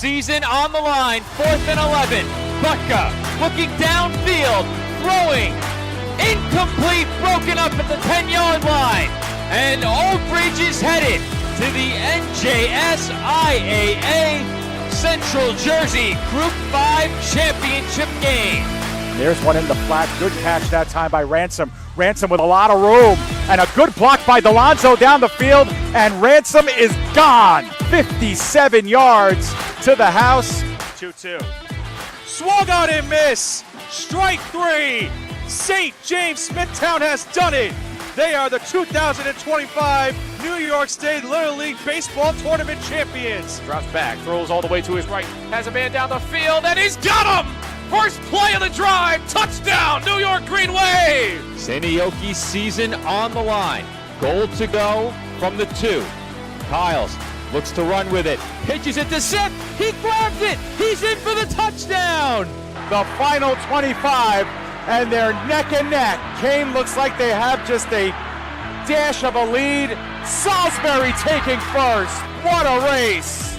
season on the line, 4th and 11. Butka looking downfield, throwing, incomplete, broken up at the 10-yard line. And Old Bridge is headed to the NJSIAA Central Jersey Group 5 Championship game. There's one in the flat. Good catch that time by Ransom. Ransom with a lot of room. And a good block by Delonzo down the field. And Ransom is gone. 57 yards to the house. 2-2. Swung on and miss. Strike 3. St. James Smithtown has done it. They are the 2025 New York State Little League Baseball Tournament champions. Drops back, throws all the way to his right. Has a man down the field, and he's got him! First play of the drive, touchdown, New York Green Wave! Sanioki's season on the line. Goal to go from the 2. Kyles looks to run with it. Pitches it to Seth. He grabs it. He's in for the touchdown. The final 25, and they're neck and neck. Kane looks like they have just a dash of a lead. Salisbury taking first. What a race.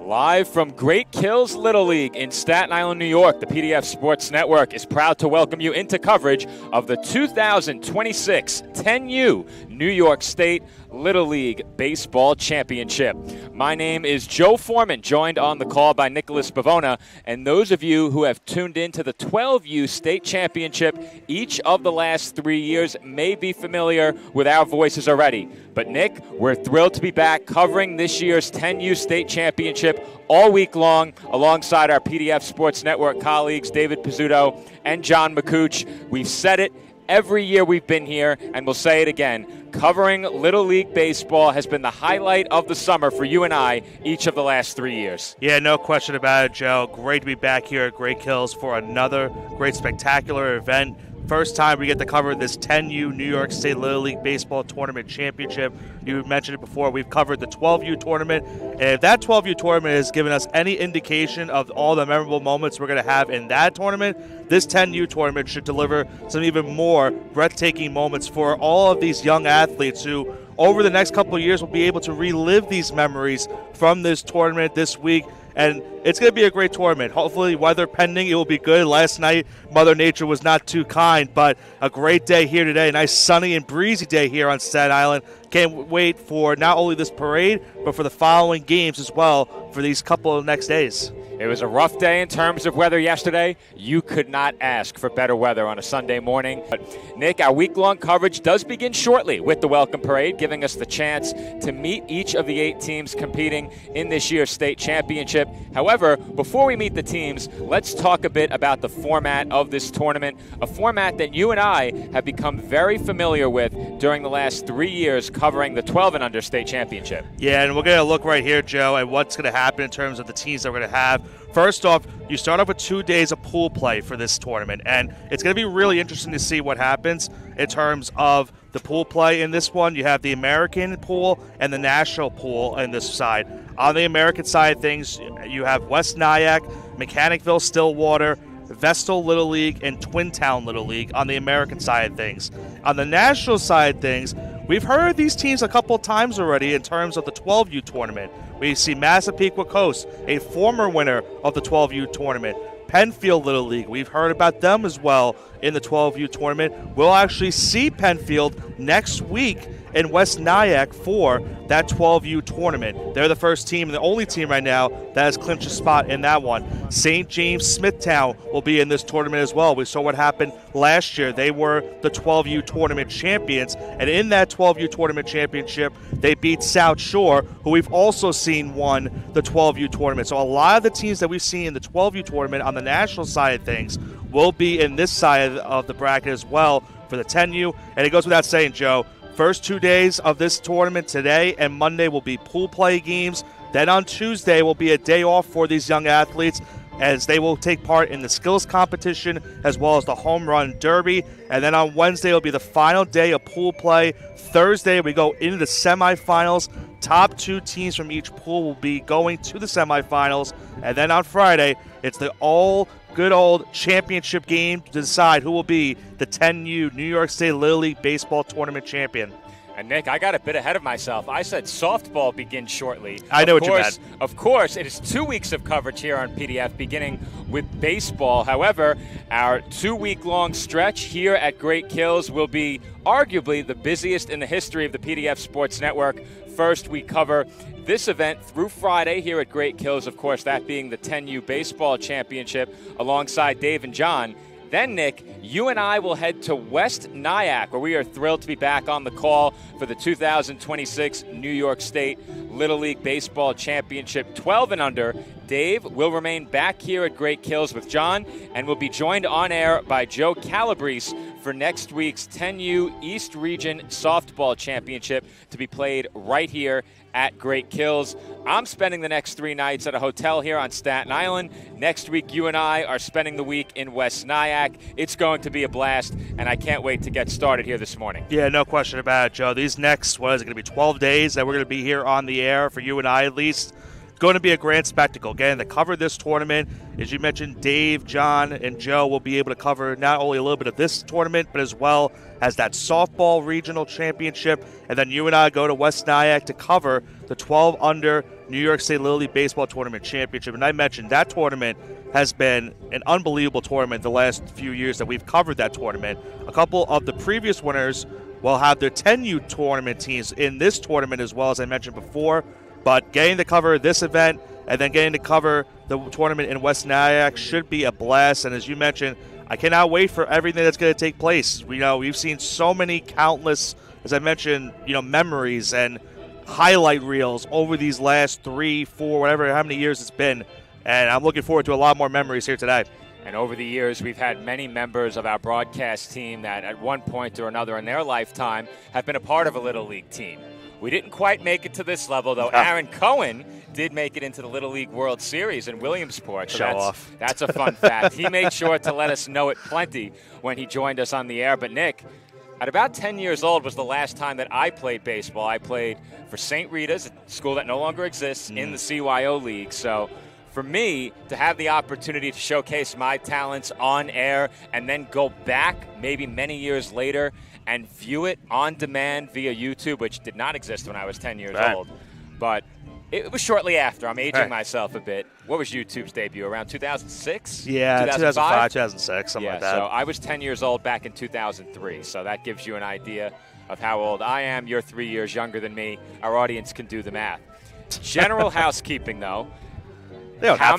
Live from Great Kills Little League in Staten Island, New York, the PDF Sports Network is proud to welcome you into coverage of the 2026 10U New York State Little League Baseball Championship. My name is Joe Foreman, joined on the call by Nicholas Bavona, and those of you who have tuned in to the 12U State Championship each of the last 3 years may be familiar with our voices already. But Nick, we're thrilled to be back covering this year's 10U State Championship all week long alongside our PDF Sports Network colleagues David Pizzuto and John McCooch. We've said it every year we've been here, and we'll say it again. Covering Little League Baseball has been the highlight of the summer for you and I each of the last 3 years. Yeah, no question about it, Joe. Great to be back here at Great Kills for another great spectacular event. First time we get to cover this 10U New York State Little League Baseball Tournament Championship. You mentioned it before. We've covered the 12U tournament. And if that 12U tournament has given us any indication of all the memorable moments we're going to have in that tournament, this 10U tournament should deliver some even more breathtaking moments for all of these young athletes who, over the next couple of years, will be able to relive these memories from this tournament this week. And it's going to be a great tournament. Hopefully, weather pending, it will be good. Last night, Mother Nature was not too kind, but a great day here today. A nice sunny and breezy day here on Staten Island. Can't wait for not only this parade, but for the following games as well for these couple of next days. It was a rough day in terms of weather yesterday. You could not ask for better weather on a Sunday morning. But Nick, our week-long coverage does begin shortly with the Welcome Parade, giving us the chance to meet each of the 8 teams competing in this year's state championship. However, before we meet the teams, let's talk a bit about the format of this tournament, a format that you and I have become very familiar with during the last 3 years covering the 12 and under state championship. Yeah, and we're going to look right here, Joe, at what's going to happen in terms of the teams that we're going to have. First off, you start off with 2 days of pool play for this tournament, and it's going to be really interesting to see what happens in terms of the pool play in this one. You have the American pool and the national pool on this side. On the American side of things, you have West Nyack, Mechanicville, Stillwater, Vestal Little League, and Twintown Little League on the American side of things. On the national side of things, we've heard of these teams a couple of times already in terms of the 12U tournament. We see Massapequa Coast, a former winner of the 12U tournament. Penfield Little League, we've heard about them as well in the 12U tournament. We'll actually see Penfield next week in West Nyack for that 12U tournament. They're the first team and the only team right now that has clinched a spot in that one. St. James Smithtown will be in this tournament as well. We saw what happened last year. They were the 12U tournament champions, and in that 12U tournament championship, they beat South Shore, who we've also seen won the 12U tournament. So a lot of the teams that we've seen in the 12U tournament on the national side of things will be in this side of the bracket as well for the 10U. And it goes without saying, Joe, first 2 days of this tournament, today and Monday, will be pool play games. Then on Tuesday will be a day off for these young athletes as they will take part in the skills competition as well as the home run derby. And then on Wednesday will be the final day of pool play. Thursday we go into the semifinals. Top 2 teams from each pool will be going to the semifinals. And then on Friday, it's the good old championship game to decide who will be the 10U New York State Little League Baseball Tournament champion. And Nick, I got a bit ahead of myself. I said softball begins shortly. I know what you meant. Of course, it is 2 weeks of coverage here on PDF, beginning with baseball. However, our 2-week-long stretch here at Great Kills will be arguably the busiest in the history of the PDF Sports Network. First, we cover this event through Friday here at Great Kills, of course, that being the 10U Baseball Championship alongside Dave and John. Then, Nick, you and I will head to West Nyack, where we are thrilled to be back on the call for the 2026 New York State Little League Baseball Championship 12 and under. Dave will remain back here at Great Kills with John and will be joined on air by Joe Calabrese for next week's 10U East Region Softball Championship to be played right here at Great Kills. I'm spending the next 3 nights at a hotel here on Staten Island. Next week, you and I are spending the week in West Nyack. It's going to be a blast, and I can't wait to get started here this morning. Yeah, no question about it, Joe. These next, what is it going to be, 12 days that we're going to be here on the air, for you and I at least. Going to be a grand spectacle. Again, to cover this tournament, as you mentioned, Dave, John, and Joe will be able to cover not only a little bit of this tournament, but as well as that softball regional championship. And then you and I go to West Nyack to cover the 12 under New York State Little League Baseball Tournament Championship. And I mentioned that tournament has been an unbelievable tournament the last few years that we've covered that tournament. A couple of the previous winners will have their 10U tournament teams in this tournament as well, as I mentioned before. But getting to cover this event and then getting to cover the tournament in West Nyack should be a blast. And as you mentioned, I cannot wait for everything that's going to take place. We've seen so many countless, as I mentioned, memories and highlight reels over these last 3, 4, how many years it's been. And I'm looking forward to a lot more memories here today. And over the years, we've had many members of our broadcast team that at one point or another in their lifetime have been a part of a Little League team. We didn't quite make it to this level, though. Aaron Cohen did make it into the Little League World Series in Williamsport. So that's a fun fact. He made sure to let us know it plenty when he joined us on the air. But, Nick, at about 10 years old was the last time that I played baseball. I played for St. Rita's, a school that no longer exists, in the CYO League. So for me to have the opportunity to showcase my talents on air and then go back maybe many years later and view it on demand via YouTube, which did not exist when I was 10 years old. But it was shortly after. I'm aging myself a bit. What was YouTube's debut? Around 2006? Yeah, 2005, 2006, something like that. So I was 10 years old back in 2003. So that gives you an idea of how old I am. You're 3 years younger than me. Our audience can do the math. General housekeeping, though. They don't have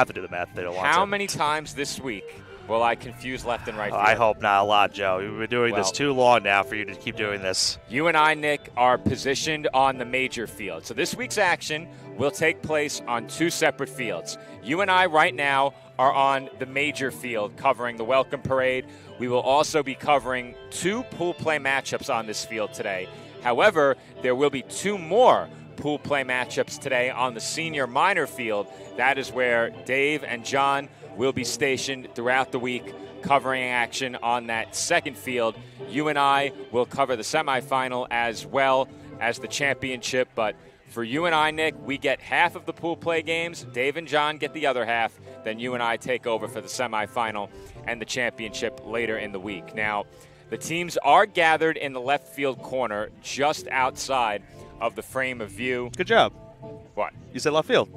to do the math. They don't want to. How many times this week will I confuse left and right field? I hope not a lot, Joe. We've been doing this too long now for you to keep doing this. You and I, Nick, are positioned on the major field. So this week's action will take place on 2 separate fields. You and I right now are on the major field covering the welcome parade. We will also be covering 2 pool play matchups on this field today. However, there will be 2 more pool play matchups today on the senior minor field. That is where Dave and John will be stationed throughout the week covering action on that second field. You and I will cover the semifinal as well as the championship. But for you and I, Nick, we get half of the pool play games. Dave and John get the other half. Then you and I take over for the semifinal and the championship later in the week. Now, the teams are gathered in the left field corner just outside of the frame of view. Good job. What? You said left field.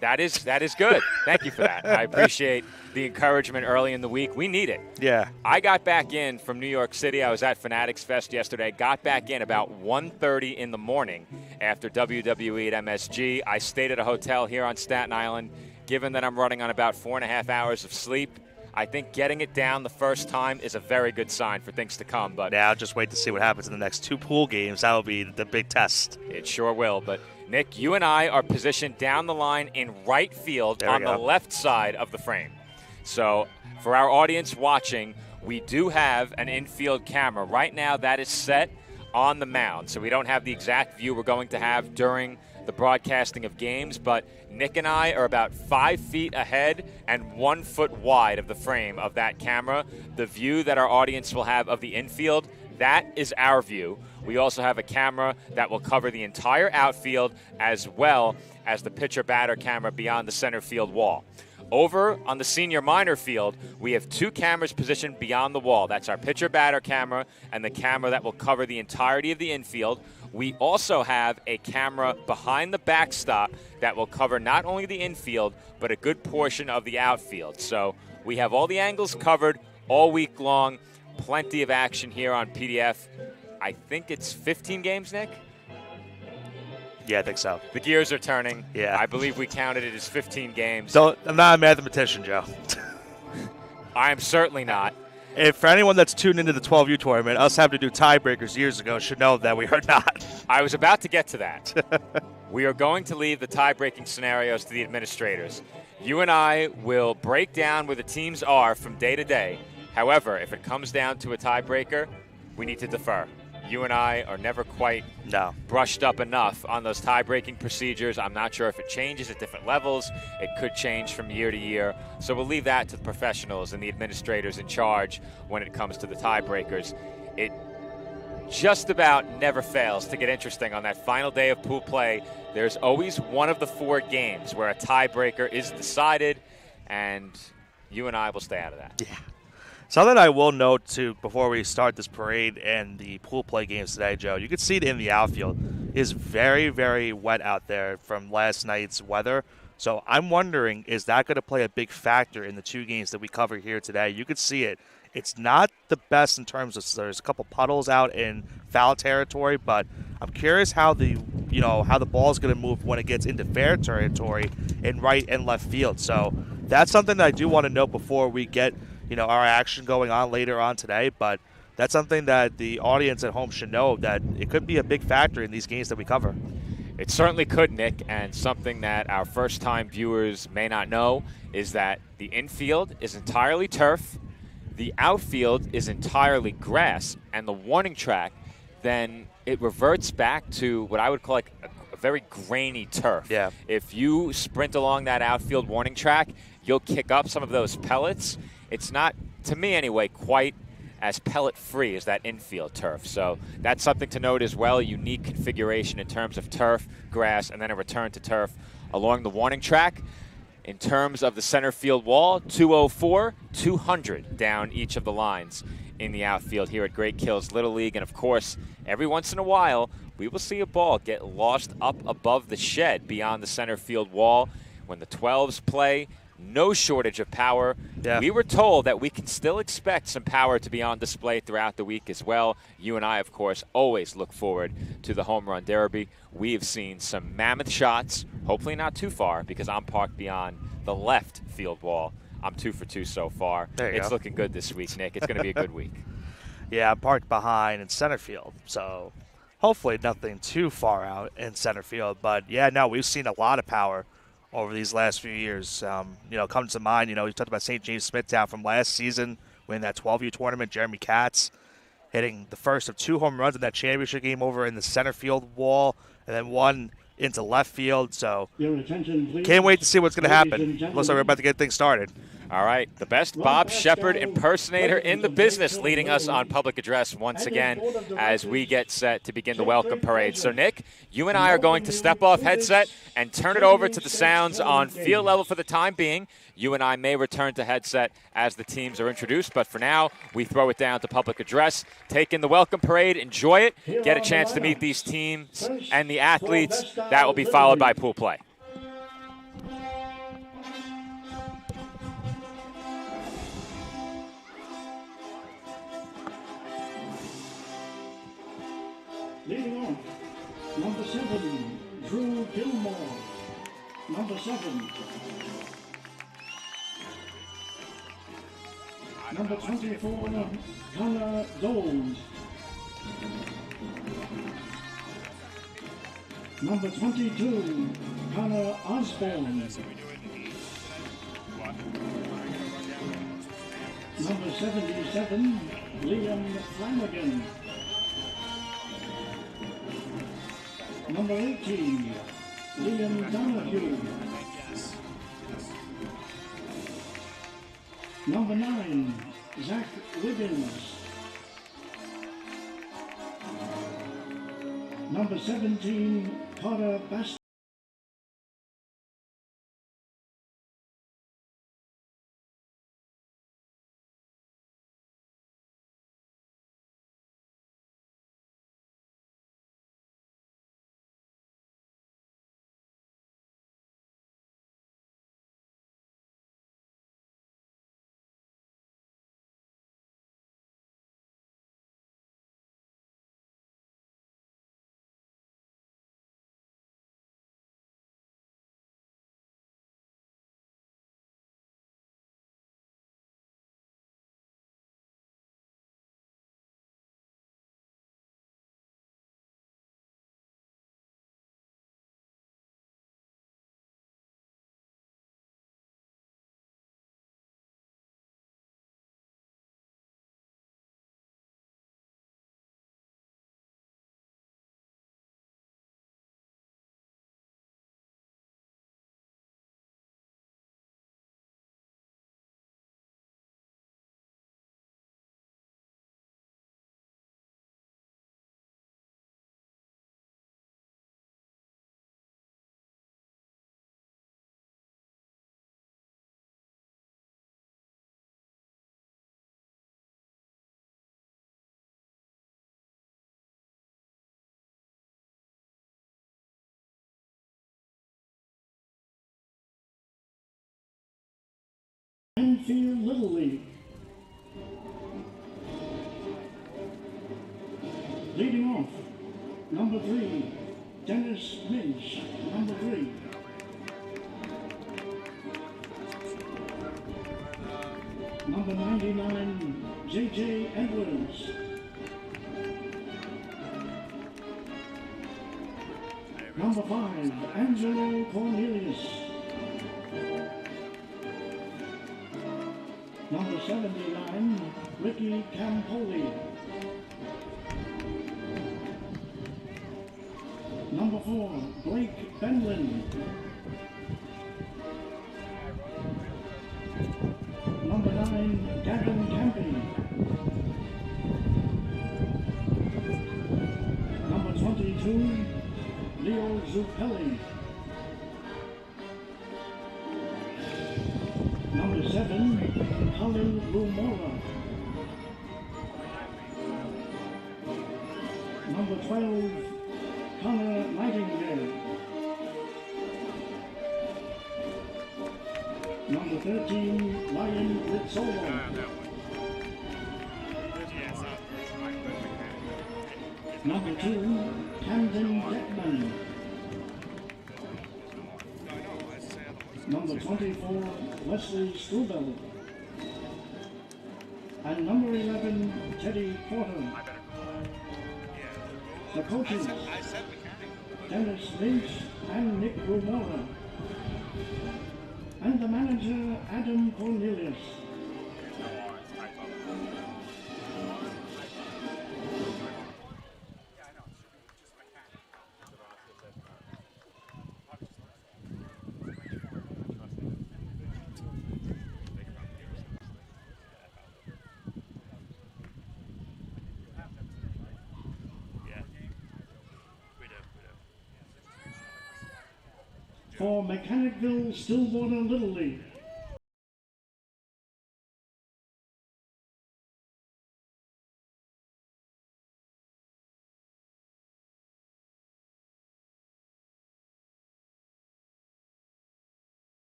That is good. Thank you for that. I appreciate the encouragement early in the week. We need it. Yeah. I got back in from New York City. I was at Fanatics Fest yesterday. Got back in about 1:30 in the morning after WWE at MSG. I stayed at a hotel here on Staten Island. Given that I'm running on about 4.5 hours of sleep, I think getting it down the first time is a very good sign for things to come. But now just wait to see what happens in the next 2 pool games. That will be the big test. It sure will. But Nick, you and I are positioned down the line in right field on the left side of the frame. So for our audience watching, we do have an infield camera. Right now that is set on the mound. So we don't have the exact view we're going to have during the broadcasting of games, but Nick and I are about 5 feet ahead and 1 foot wide of the frame of that camera. The view that our audience will have of the infield, that is our view. We also have a camera that will cover the entire outfield as well as the pitcher-batter camera beyond the center field wall. Over on the senior minor field, we have 2 cameras positioned beyond the wall. That's our pitcher-batter camera and the camera that will cover the entirety of the infield. We also have a camera behind the backstop that will cover not only the infield, but a good portion of the outfield. So we have all the angles covered all week long. Plenty of action here on PDF. I think it's 15 games, Nick? Yeah, I think so. The gears are turning. Yeah. I believe we counted it as 15 games. So I'm not a mathematician, Joe. I am certainly not. If for anyone that's tuned into the 12U tournament, us having to do tiebreakers years ago should know that we are not. I was about to get to that. We are going to leave the tie-breaking scenarios to the administrators. You and I will break down where the teams are from day to day. However, if it comes down to a tiebreaker, we need to defer. You and I are never quite brushed up enough on those tie-breaking procedures. I'm not sure if it changes at different levels. It could change from year to year. So we'll leave that to the professionals and the administrators in charge when it comes to the tiebreakers. It just about never fails to get interesting on that final day of pool play. There's always one of the 4 games where a tiebreaker is decided, and you and I will stay out of that. Yeah. Something I will note, too, before we start this parade and the pool play games today, Joe, you can see it in the outfield. It is very, very wet out there from last night's weather. So I'm wondering, is that going to play a big factor in the 2 games that we cover here today? You could see it. It's not the best in terms of there's a couple puddles out in foul territory, but I'm curious how the ball is going to move when it gets into fair territory in right and left field. So that's something that I do want to note before we get our action going on later on today, but that's something that the audience at home should know, that it could be a big factor in these games that we cover. It certainly could, Nick, and something that our first-time viewers may not know is that the infield is entirely turf, the outfield is entirely grass, and the warning track, then it reverts back to what I would call like a very grainy turf. Yeah. If you sprint along that outfield warning track, you'll kick up some of those pellets. It's not, to me anyway, quite as pellet-free as that infield turf. So that's something to note as well, a unique configuration in terms of turf, grass, and then a return to turf along the warning track. In terms of the center field wall, 204, 200 down each of the lines in the outfield here at Great Kills Little League. And, of course, every once in a while, we will see a ball get lost up above the shed beyond the center field wall. When the 12s play, no shortage of power. Yeah. We were told that we can still expect some power to be on display throughout the week as well. You and I, of course, always look forward to the Home Run Derby. We have seen some mammoth shots, hopefully not too far, because I'm parked beyond the left field wall. I'm 2 for 2 so far. There you It's go. looking good this week, Nick. It's going to be a good week. Yeah, I'm parked behind in center field, so hopefully nothing too far out in center field. But, yeah, no, we've seen a lot of power over these last few years. Comes to mind, we talked about St. James Smithtown from last season, winning that 12U tournament. Jeremy Katz hitting the first of 2 home runs in that championship game over in the center field wall, and then one into left field. So can't wait to see what's going to happen. Looks like we're about to get things started. All right, the best Bob Shepard impersonator in the business leading us on public address once again as we get set to begin the welcome parade. So, Nick, you and I are going to step off headset and turn it over to the sounds on field level for the time being. You and I may return to headset as the teams are introduced, but for now, we throw it down to public address. Take in the welcome parade, enjoy it, get a chance to meet these teams and the athletes. That will be followed by pool play. Leading on, number 7, Drew Gilmore. Number 7. Number 24, Connor Gold. Number 22, Connor Osborne. Number 77, Liam Flanagan. Number 18, Liam Donahue. Number 9, Zach Wiggins. Number 17, Carter Bast. Canfield Little League. Leading off, number 3, Dennis Minch, number 3. Number 99, J.J. Edwards. Number 5, Angelo Cornelius. Number 79, Ricky Campoli. Number 4, Blake Benlin. Number 9, Gavin Campy. Number 22, Leo Zucchelli. Number 7, Colin Lumora. Number 12, Connor Nightingale. Number 13, Ryan Rizzolo. Number 2, Camden Beckman. Number 24, Wesley Strubel. And number 11, Teddy Porter. The coaches, Dennis Lynch and Nick Rumora. And the manager, Adam Cornelius. For Mechanicville Stillwater Little League.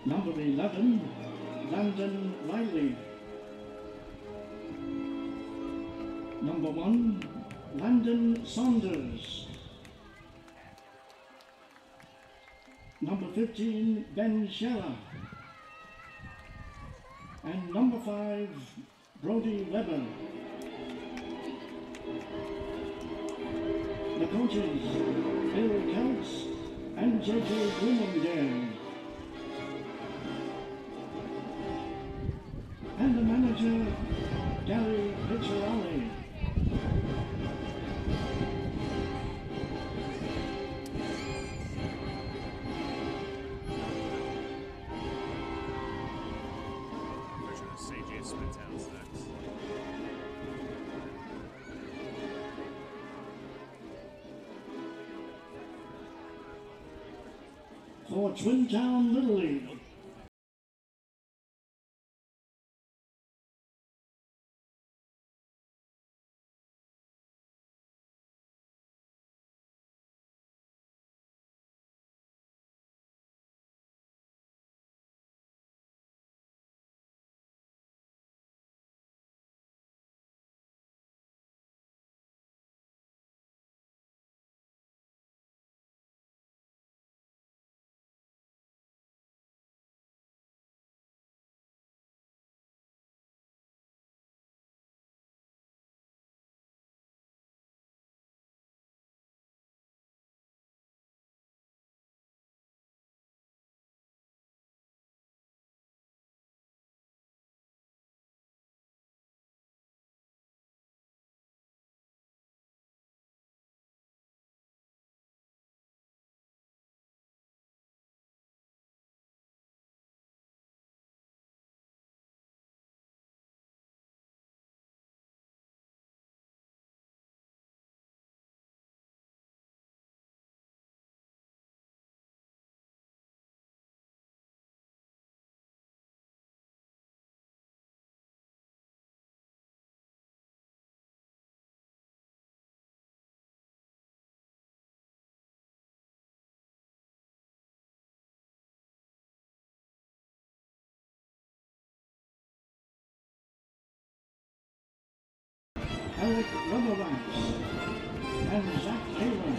Number 11, Landon Riley. Number 1, Landon Saunders. Number 15, Ben Scherer. And number 5, Brody Weber. The coaches, Bill Kelts and J.J. Bloomingdale. And the manager, Gary Picciarelli. For Twin Town Little League, Alec Rubberwax, and Zach Taylor.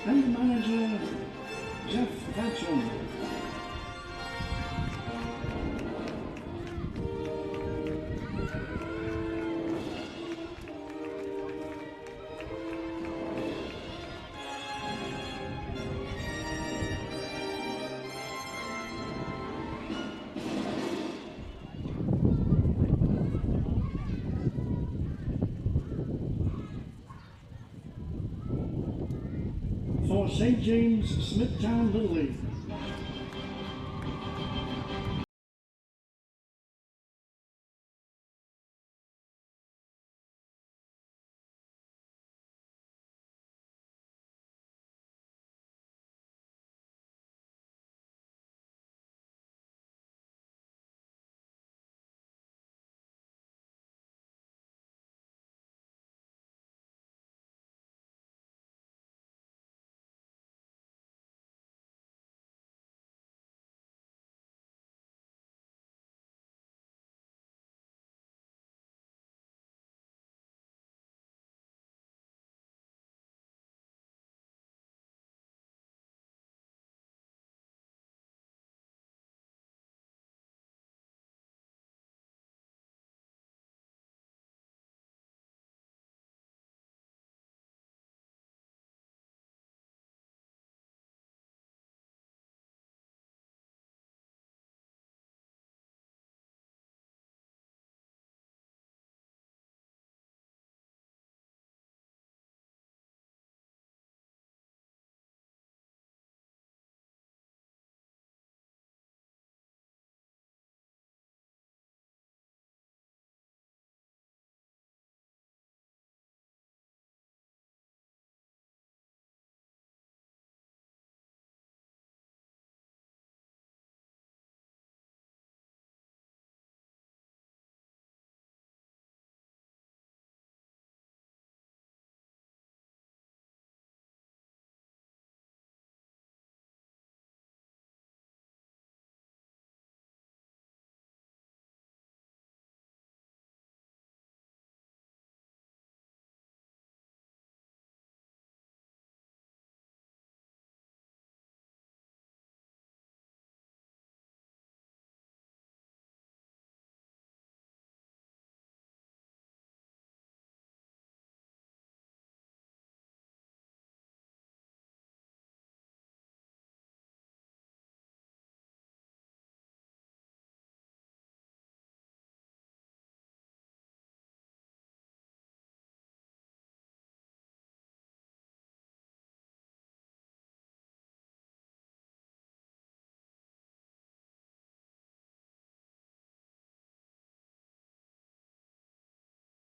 And the manager, Jeff Thatcher. For St. James Smithtown Little League.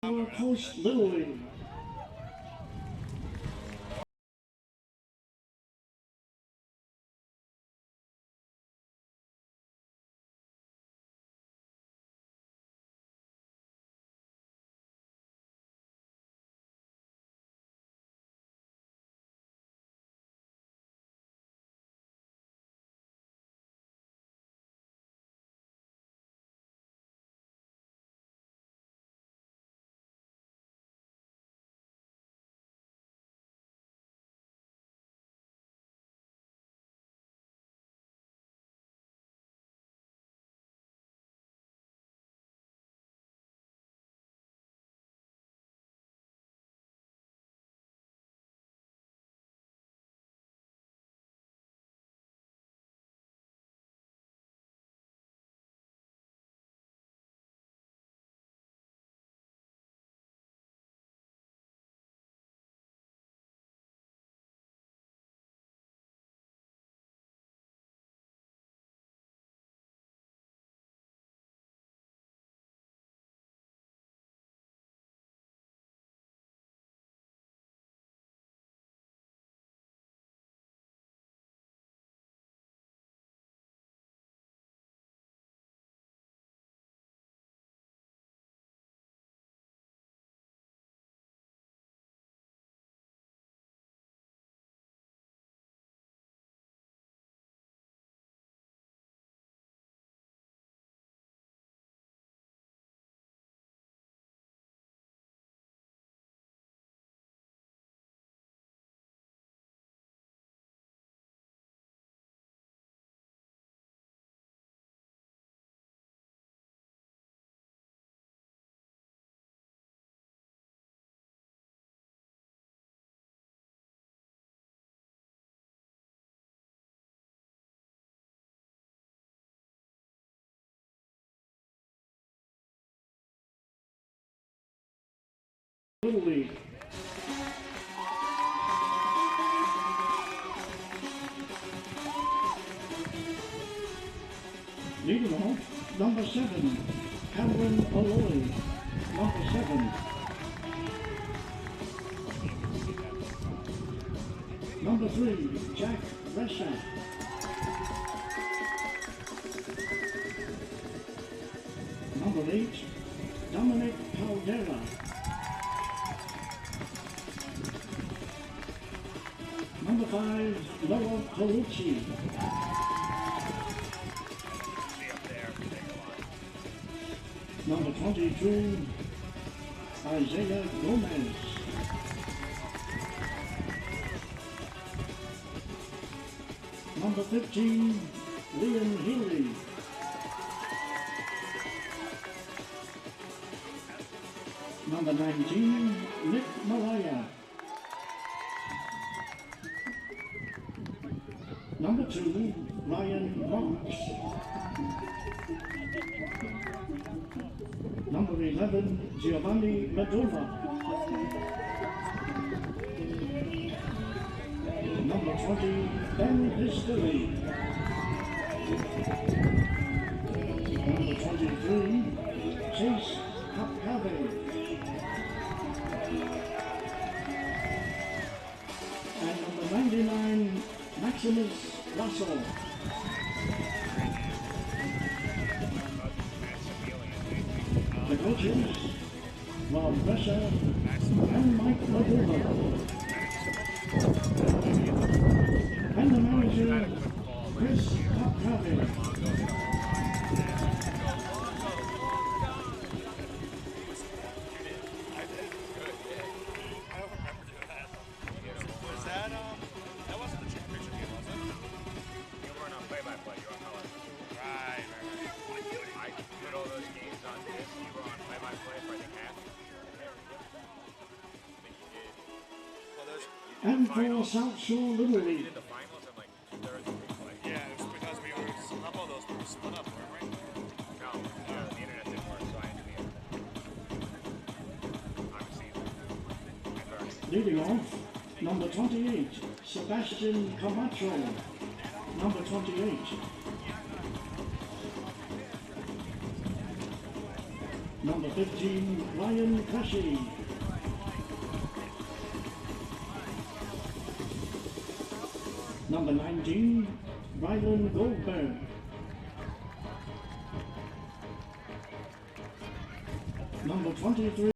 Our Coast Little League. Little League. Leading off, number 7, Cameron Aloy, number 7. Number 3, Jack Resha. Number 8, Dominic Caldera. Number 5, Noah Colucci. Number 22, Isaiah Gomez. Number 15, Liam Healy. Number 19, Nick Malaya. Number 2, Ryan Marks. Number 11, Giovanni Medova. Number 20, Ben History. Number 23, Chase Kapkave. And number 99, Maximus Russell. The coaches, Rob Brescia and Mike Medova. And the manager, Chris Kapkave. And for South Shore Little League. Yeah, it's because we were some of those were split up, weren't we? No, the internet didn't work, so I had to be Leading off, number 28, Sebastian Camacho. Number 28. Number 15, Ryan Pesci. Number 19, Rylan Goldberg. Number 23,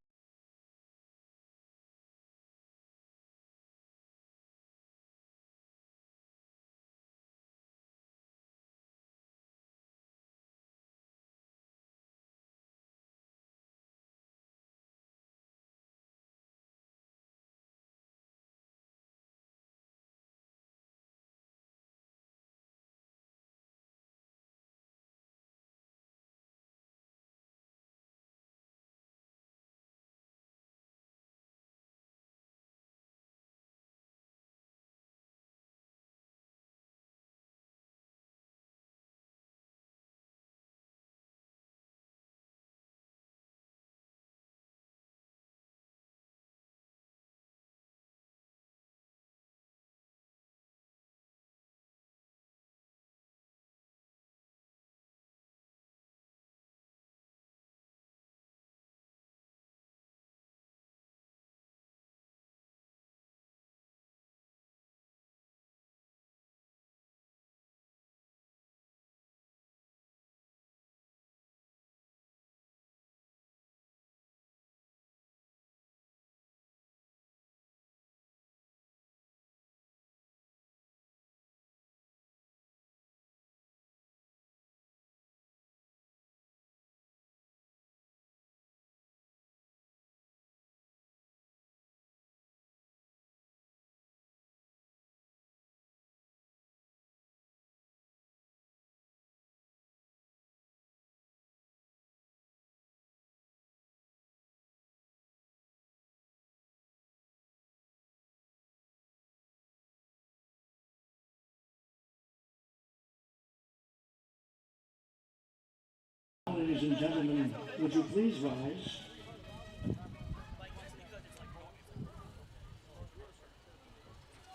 ladies and gentlemen, would you please rise?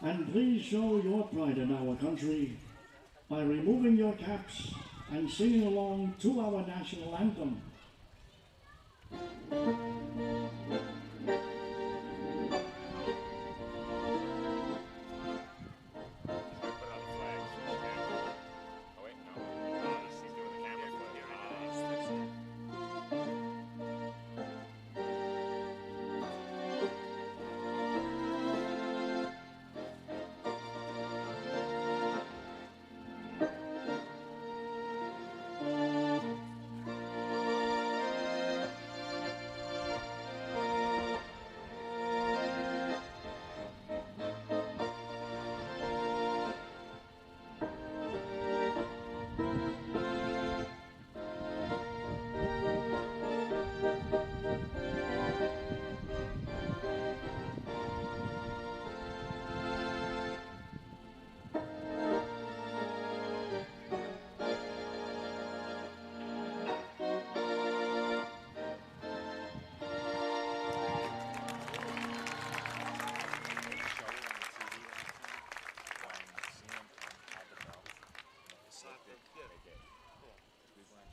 And please show your pride in our country by removing your caps and singing along to our national anthem.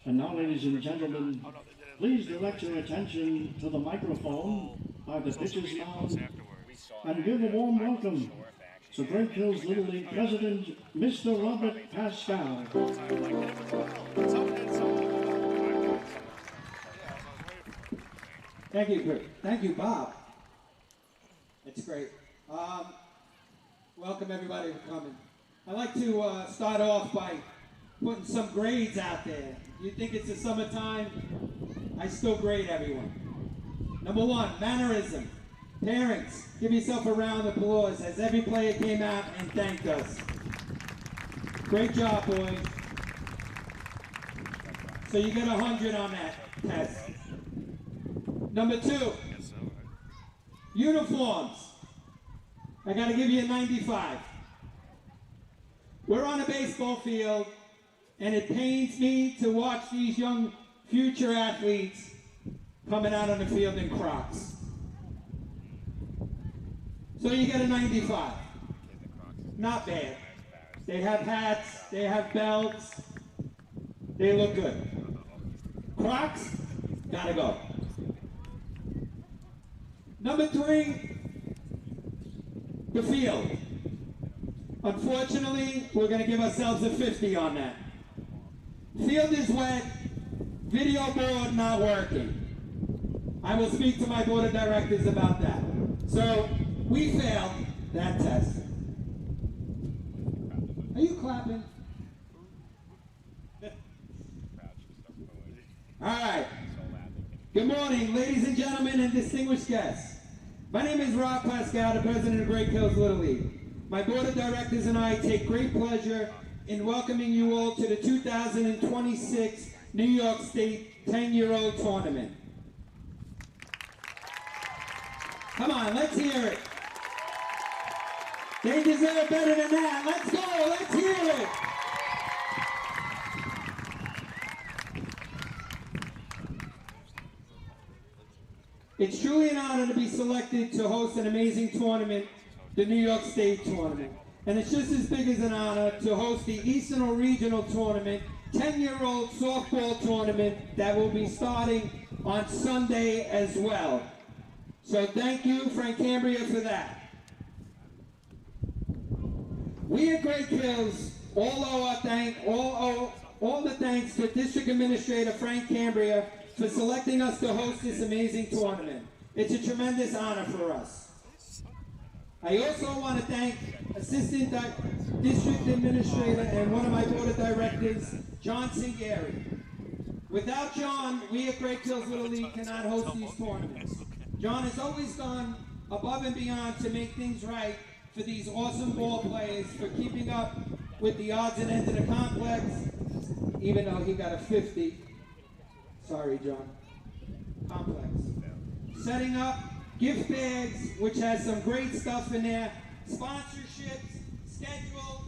And now, ladies and gentlemen, please direct your attention to the microphone by the pitcher's mound and give a warm welcome to Great Hills Little League President, Mr. Robert Pascal. Thank you, Chris. Thank you, Bob. It's great. Welcome everybody for coming. I'd like to start off by putting some grades out there. You think it's the summertime? I still grade everyone. Number one, mannerism. Parents, give yourself a round of applause as every player came out and thanked us. Great job, boys. So you get 100 on that test. Number two, uniforms. I gotta give you a 95. We're on a baseball field, and it pains me to watch these young future athletes coming out on the field in Crocs. So you get a 95. Not bad. They have hats, they have belts, they look good. Crocs, gotta go. Number three, the field. Unfortunately, we're going to give ourselves a 50 on that. Field is wet, video board not working. I will speak to my board of directors about that. So, we failed that test. Are you clapping? All right. Good morning, ladies and gentlemen and distinguished guests. My name is Rob Pascal, the president of Great Hills Little League. My board of directors and I take great pleasure in welcoming you all to the 2026 New York State 10-year-old tournament. Come on, let's hear it. They deserve better than that. Let's go, let's hear it. It's truly an honor to be selected to host an amazing tournament, the New York State tournament. And it's just as big as an honor to host the Eastern Regional Tournament, 10-year-old softball tournament that will be starting on Sunday as well. So thank you, Frank Cambria, for that. We at Great Hills all the thanks to District Administrator Frank Cambria for selecting us to host this amazing tournament. It's a tremendous honor for us. I also want to thank Assistant District Administrator and one of my board of directors, John Singari. Without John, we at Great Hills Little League cannot host these tournaments. John has always gone above and beyond to make things right for these awesome ball players, for keeping up with the odds and ends of the complex, even though he got a 50. Sorry, John. Complex. Setting up gift bags, which has some great stuff in there. Sponsorships, schedule.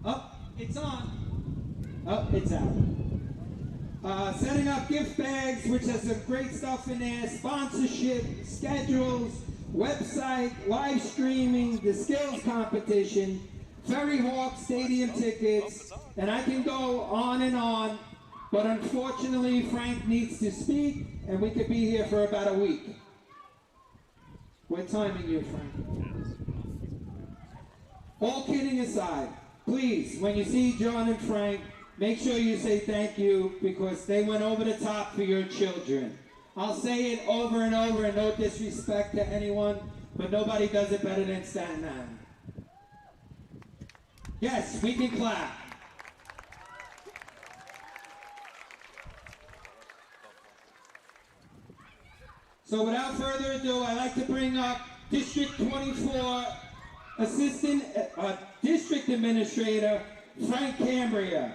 Oh, it's on. Oh, it's out. Setting up gift bags, which has some great stuff in there. Sponsorship, schedules. website, live streaming, the skills competition, Ferry Hawk stadium tickets, and I can go on, but unfortunately Frank needs to speak, and we could be here for about a week. We're timing you, Frank. All kidding aside, please, when you see John and Frank, make sure you say thank you because they went over the top for your children. I'll say it over and over, and no disrespect to anyone, but nobody does it better than Staten Island. Yes, we can clap. So without further ado, I'd like to bring up District 24 District Administrator Frank Cambria.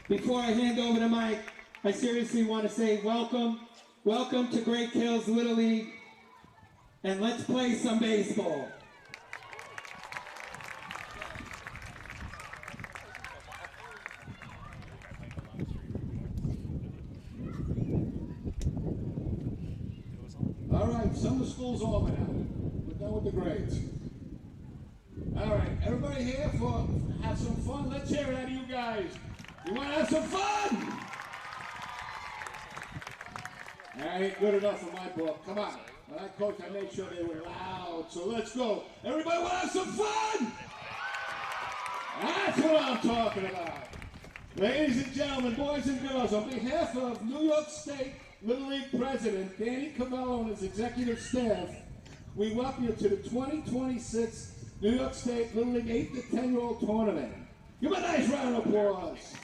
Before I hand over the mic, I seriously want to say welcome to Great Kills Little League, and let's play some baseball. All right, summer school's over now. We're done with the grades. All right, everybody here for have some fun? Let's hear it out of you guys. You want to have some fun? That ain't good enough for my book. Come on. When I coached, I made sure they were loud. So let's go. Everybody want to have some fun? That's what I'm talking about. Ladies and gentlemen, boys and girls, on behalf of New York State Little League President Danny Cavallo and his executive staff, we welcome you to the 2026 New York State Little League 8 to 10-year-old tournament. Give a nice round of applause.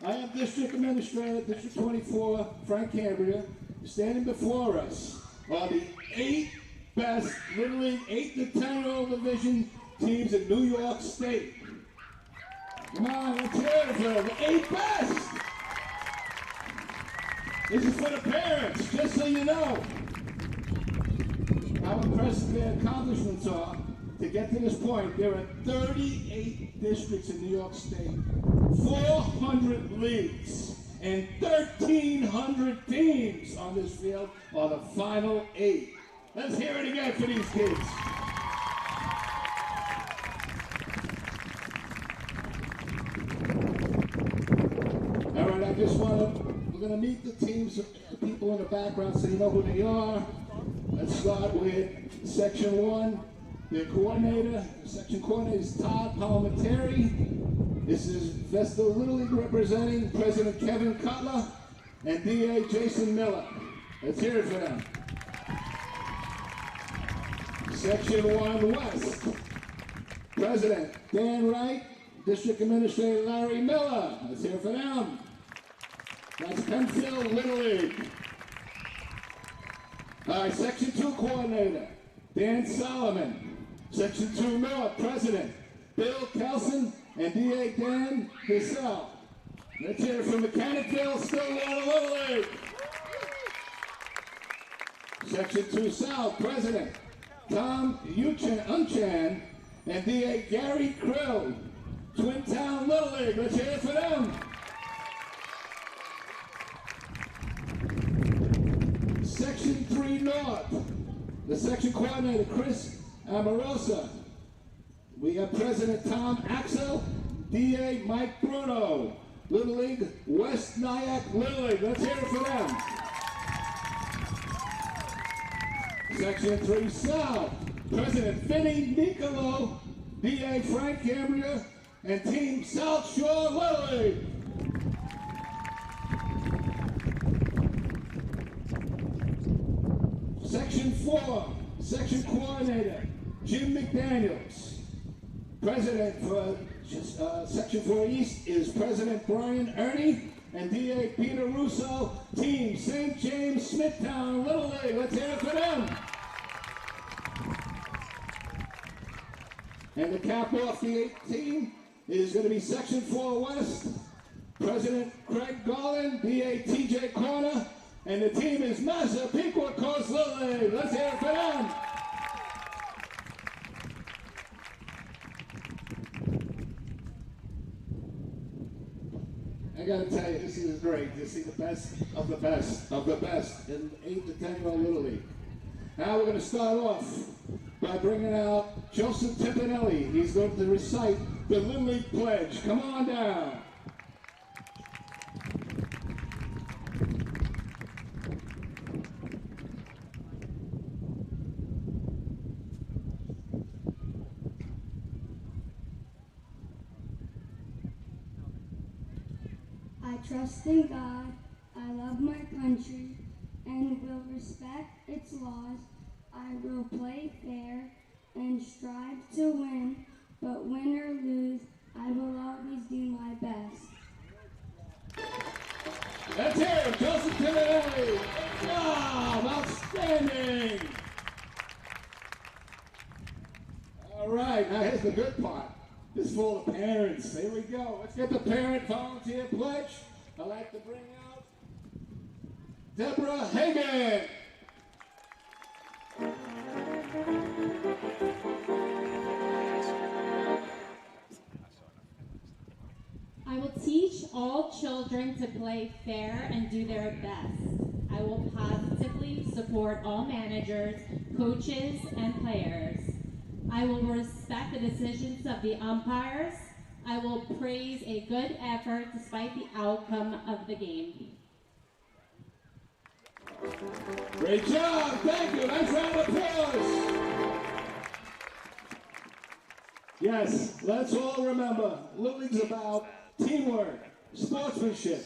I am District Administrator, District 24, Frank Cambria. Standing before us are the 8 best Little League 8 to 10-year-old division teams in New York State. Come on, let's hear it for the 8 best. This is for the parents, just so you know how impressive their accomplishments are. To get to this point, there are 38 districts in New York State, 400 leagues, and 1,300 teams on this field are the final 8. Let's hear it again for these kids. All right, I just we're going to meet the teams, the people in the background so you know who they are. Let's start with Section 1. The coordinator, section coordinator is Todd Palmentary. This is Vesta Little League representing President Kevin Cutler and DA Jason Miller. Let's hear it for them. Section 1 West, President Dan Wright, District Administrator Larry Miller. Let's hear it for them. That's Penfield Little League. All right, Section 2 Coordinator, Dan Solomon. Section 2 North, President Bill Kelson and DA Dan Bissell. Let's hear it from Mechanicville, Stillwater Little League. Section 2 South, President Tom Unchan and DA Gary Krill, Twin Town Little League. Let's hear it for them. Section 3 North, the section coordinator Chris Amorosa. We have President Tom Axel, DA Mike Bruno, Little League West Nyack Little League. Let's hear it for them. Section 3 South, President Vinny Nicolo, DA Frank Cambria, and Team South Shore Little League. Section 4, section coordinator Jim McDaniels. President for Section 4 East is President Brian Ernie and DA Peter Russo. Team St. James Smithtown Little League. Let's hear it for them. And the cap off the 8th team is going to be Section 4 West. President Craig Garland, DA TJ Corner, and the team is Massapequa Coast Little League. Let's hear it for them. I gotta tell you, this is great to see the best of the best of the best in 8 to 10-year-old Little League. Now we're gonna start off by bringing out Joseph Tipinelli. He's going to recite the Little League Pledge. Come on down. I trust in God, I love my country, and will respect its laws. I will play fair and strive to win, but win or lose, I will always do my best. Let's hear him, Joseph Tipinelli. Good job, outstanding. All right, now here's the good part. This is full of parents. Here we go. Let's get the parent volunteer pledge. I'd like to bring out Deborah Hagan. I will teach all children to play fair and do their best. I will positively support all managers, coaches, and players. I will respect the decisions of the umpires. I will praise a good effort despite the outcome of the game. Great job, thank you. Nice round of applause. Yes, let's all remember, Little League's about teamwork, sportsmanship,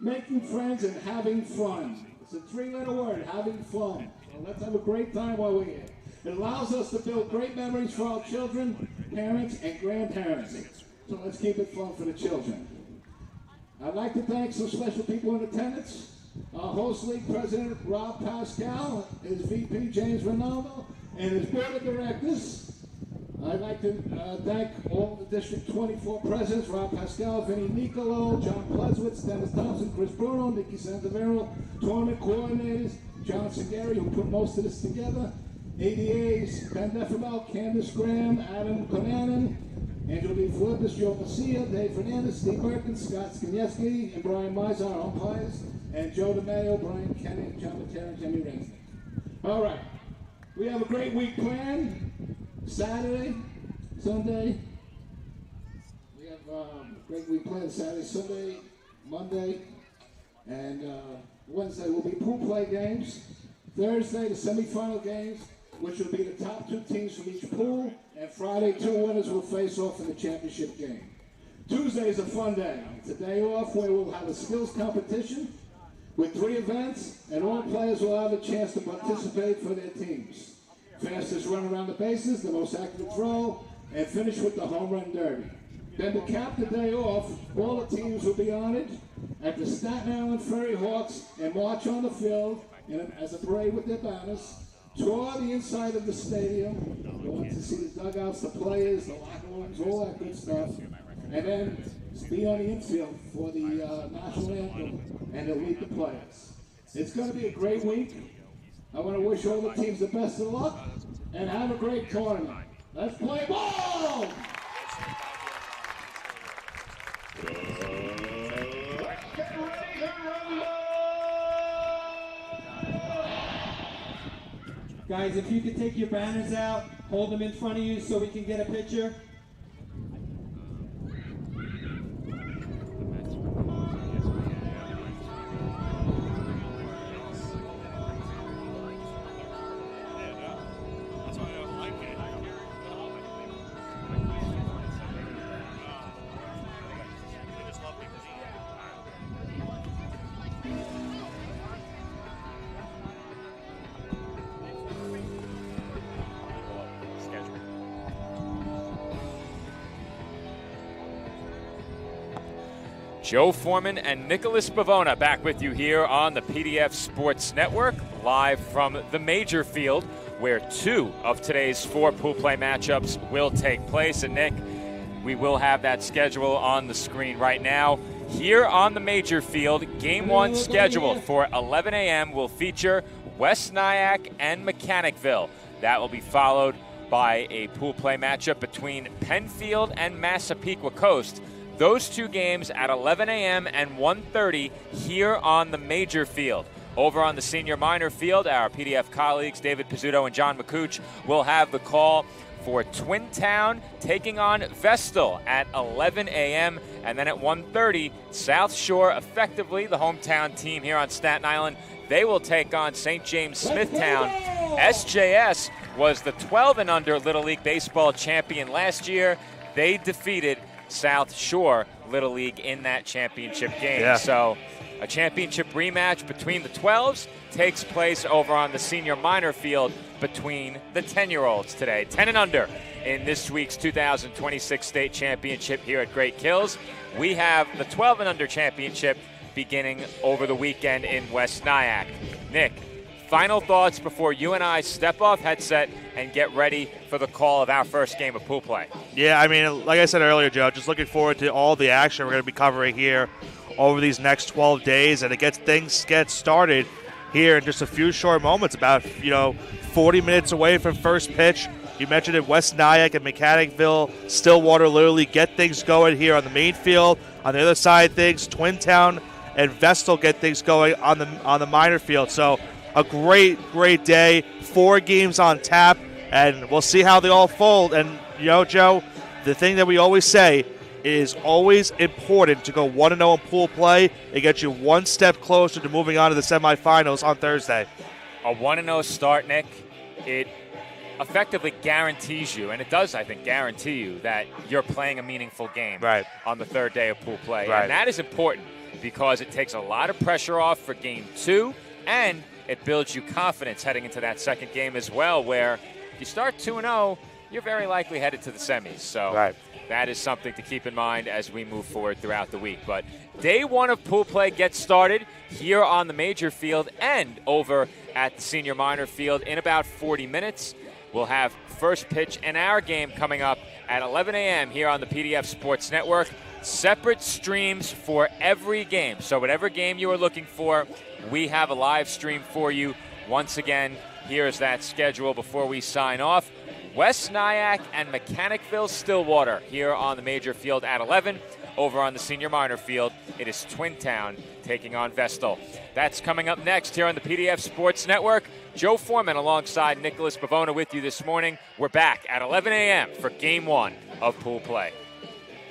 making friends, and having fun. It's a 3-letter word, having fun. So let's have a great time while we're here. It allows us to build great memories for our children, parents, and grandparents. So let's keep it fun for the children. I'd like to thank some special people in attendance. Our host league president, Rob Pascal, his VP, James Ronaldo, and his board of directors. I'd like to thank all the District 24 presidents, Rob Pascal, Vinny Nicolo, John Pleswitz, Dennis Thompson, Chris Bruno, Nikki Santavero, tournament coordinators, John Segari, who put most of this together, ADAs, Ben Defamel, Candace Graham, Adam Konanen, Angel D. Flippus, Joe Garcia, Dave Fernandez, Steve Birkin, Scott Skinieski, and Brian Miser, our umpires, and Joe DeMayo, Brian Kenny, John Matera, and Jimmy Resnick. All right, we have a great week planned. Saturday, Sunday, we have a great week planned. Saturday, Sunday, Monday, and Wednesday will be pool play games. Thursday, the semifinal games, which will be the top 2 teams from each pool. And Friday, 2 winners will face off in the championship game. Tuesday is a fun day. It's a day off where we'll have a skills competition with 3 events, and all players will have a chance to participate for their teams. Fastest run around the bases, the most accurate throw, and finish with the home run derby. Then to cap the day off, all the teams will be honored at the Staten Island Ferry Hawks and march on the field as a parade with their banners, tour the inside of the stadium, go to see the dugouts, the players, the locker rooms, all that good stuff, and then be on the infield for the national anthem and to lead the players. It's going to be a great week. I want to wish all the teams the best of luck and have a great tournament. Let's play ball! Guys, if you could take your banners out, hold them in front of you so we can get a picture. Joe Foreman and Nicholas Bavona back with you here on the PDF Sports Network, live from the major field, where 2 of today's 4 pool play matchups will take place. And Nick, we will have that schedule on the screen right now. Here on the major field, Game 1 scheduled for 11 a.m. will feature West Nyack and Mechanicville. That will be followed by a pool play matchup between Penfield and Massapequa Coast. Those two games at 11 a.m. and 1:30 here on the major field. Over on the senior minor field, our PDF colleagues David Pizzuto and John McCooch will have the call for Twintown taking on Vestal at 11 a.m. And then at 1:30, South Shore, effectively the hometown team here on Staten Island, they will take on St. James Smithtown. SJS was the 12 and under Little League Baseball champion last year. They defeated South Shore Little League in that championship game. Yeah. So a championship rematch between the 12s takes place over on the senior minor field between the 10-year-olds today. 10 and under in this week's 2026 state championship here at Great Kills. We have the 12 and under championship beginning over the weekend in West Nyack. Nick, final thoughts before you and I step off headset and get ready for the call of our first game of pool play. Yeah, I mean, like I said earlier, Joe, just looking forward to all the action we're going to be covering here over these next 12 days, and things get started here in just a few short moments, about 40 minutes away from first pitch. You mentioned it, West Nyack and Mechanicville, Stillwater literally get things going here on the main field. On the other side of things, Twintown and Vestal get things going on the minor field. So a great day, 4 games on tap, and we'll see how they all fold. And Joe, the thing that we always say is always important to go 1-0 in pool play. It gets you one step closer to moving on to the semifinals on Thursday. A 1-0 start, Nick, it effectively guarantees you, and it does, I think, guarantee you that you're playing a meaningful game on the third day of pool play. Right. And that is important because it takes a lot of pressure off for game 2, and it builds you confidence heading into that second game as well, where if you start 2-0, you're very likely headed to the semis. So that is something to keep in mind as we move forward throughout the week. But day 1 of pool play gets started here on the major field and over at the senior minor field in about 40 minutes. We'll have first pitch in our game coming up at 11 a.m. here on the PDF Sports Network. Separate streams for every game. So whatever game you are looking for, we have a live stream for you. Once again, here's that schedule before we sign off. West Nyack and Mechanicville Stillwater here on the major field at 11. Over on the senior minor field, it is Twintown taking on Vestal. That's coming up next here on the PDF Sports Network. Joe Foreman alongside Nicholas Pavona with you this morning. We're back at 11 a.m. for Game 1 of Pool Play.